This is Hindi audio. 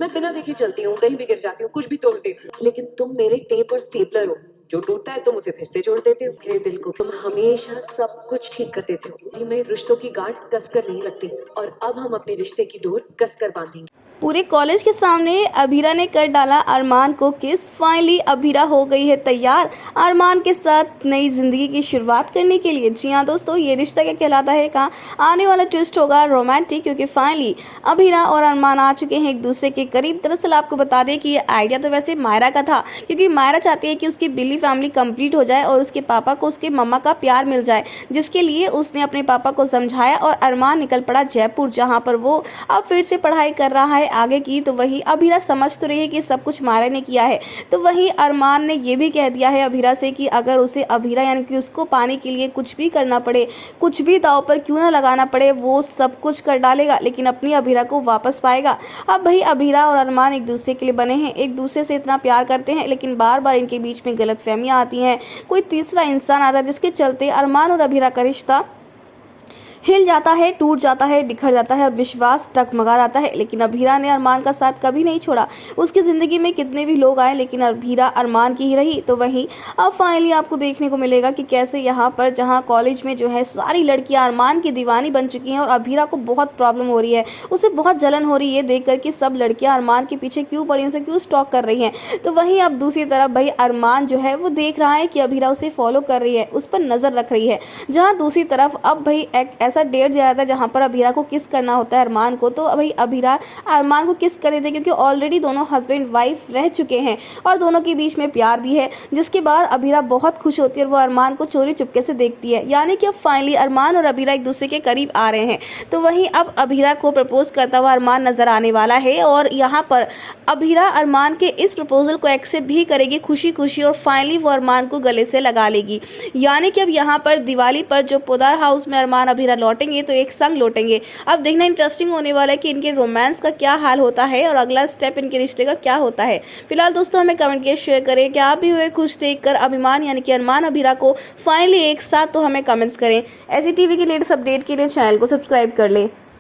मैं बिना देखे चलती हूँ, कहीं भी गिर जाती हूँ, कुछ भी तोड़ देती हूँ, लेकिन तुम मेरे टेप और स्टेपलर हो। जो टूटता है तुम उसे फिर से जोड़ देते हो। मेरे दिल को तुम हमेशा सब कुछ ठीक कर देते हो। में रिश्तों की गांठ कसकर नहीं लगती, और अब हम अपने रिश्ते की डोर कसकर बांधेंगे। पूरे कॉलेज के सामने अभीरा ने कर डाला अरमान को किस। फाइनली अभीरा हो गई है तैयार अरमान के साथ नई जिंदगी की शुरुआत करने के लिए। जी हाँ दोस्तों, ये रिश्ता क्या कहलाता है का आने वाला ट्विस्ट होगा रोमांटिक, क्योंकि फाइनली अभीरा और अरमान आ चुके हैं एक दूसरे के करीब। दरअसल आपको बता दें कि ये आइडिया तो वैसे मायरा का था, क्योंकि मायरा चाहती है कि उसकी बिल्ली फैमिली कंप्लीट हो जाए और उसके पापा को उसके मम्मा का प्यार मिल जाए, जिसके लिए उसने अपने पापा को समझाया और अरमान निकल पड़ा जयपुर, जहाँ पर वो अब फिर से पढ़ाई कर रहा है आगे की। तो वही अभीरा समझ तो रही है कि सब कुछ मायरा ने किया है। तो वही अरमान ने ये भी कह दिया है अभीरा से कि अगर उसे अभीरा यानी कि उसको पाने के लिए कुछ भी करना पड़े, कुछ भी दांव पर क्यों ना लगाना पड़े, वो सब कुछ कर डालेगा, लेकिन अपनी अभीरा को वापस पाएगा। अब भाई अभीरा और अरमान एक दूसरे के लिए बने हैं, एक दूसरे से इतना प्यार करते हैं, लेकिन बार बार इनके बीच में गलतफहमियां आती हैं। कोई तीसरा इंसान आता है, जिसके चलते अरमान और अभीरा का रिश्ता हिल जाता है, टूट जाता है, बिखर जाता है और विश्वास टगमगा जाता है। लेकिन अभीरा ने अरमान का साथ कभी नहीं छोड़ा। उसकी ज़िंदगी में कितने भी लोग आए, लेकिन अभीरा अरमान की ही रही। तो वहीं अब फाइनली आपको देखने को मिलेगा कि कैसे यहाँ पर जहाँ कॉलेज में जो है सारी लड़कियाँ अरमान की दीवानी बन चुकी हैं और अभीरा को बहुत प्रॉब्लम हो रही है, उसे बहुत जलन हो रही है देख कर कि सब लड़कियाँ अरमान के पीछे क्यों पड़ी, उसे क्यों स्टॉक कर रही हैं। तो वहीं अब दूसरी तरफ भाई अरमान जो है वो देख रहा है कि अभीरा उसे फॉलो कर रही है, उस पर नज़र रख रही है। जहाँ दूसरी तरफ अब भाई एक ऐसा डेट दिया जाता है जहाँ पर अभीरा को किस करना होता है अरमान को। तो भाई अभीरा अरमान को किस कर रहे थे, क्योंकि ऑलरेडी दोनों हस्बैंड वाइफ रह चुके हैं और दोनों के बीच में प्यार भी है। जिसके बाद अभीरा बहुत खुश होती है और वो अरमान को चोरी चुपके से देखती है, यानी कि अब फाइनली अरमान और अभीरा एक दूसरे के करीब आ रहे हैं। तो वहीं अब अभीरा को प्रपोज करता हुआ अरमान नजर आने वाला है और यहाँ पर अभीरा अरमान के इस प्रपोजल को एक्सेप्ट भी करेगी खुशी खुशी, और फाइनली वो अरमान को गले से लगा लेगी। यानी कि अब यहाँ पर दिवाली पर जो पोदार हाउस में अरमान अभीरा लौटेंगे तो एक संग लौटेंगे। अब देखना इंटरेस्टिंग होने वाला है कि इनके रोमांस का क्या हाल होता है और अगला स्टेप इनके रिश्ते का क्या होता है। फिलहाल दोस्तों हमें कमेंट किए शेयर करें कि आप भी हुए खुश देखकर अभिमान यानी कि अरमान अभीरा को फाइनली एक साथ, तो हमें कमेंट्स करें। ऐसी टीवी की लेटेस्ट अपडेट के लिए चैनल को सब्सक्राइब कर लें।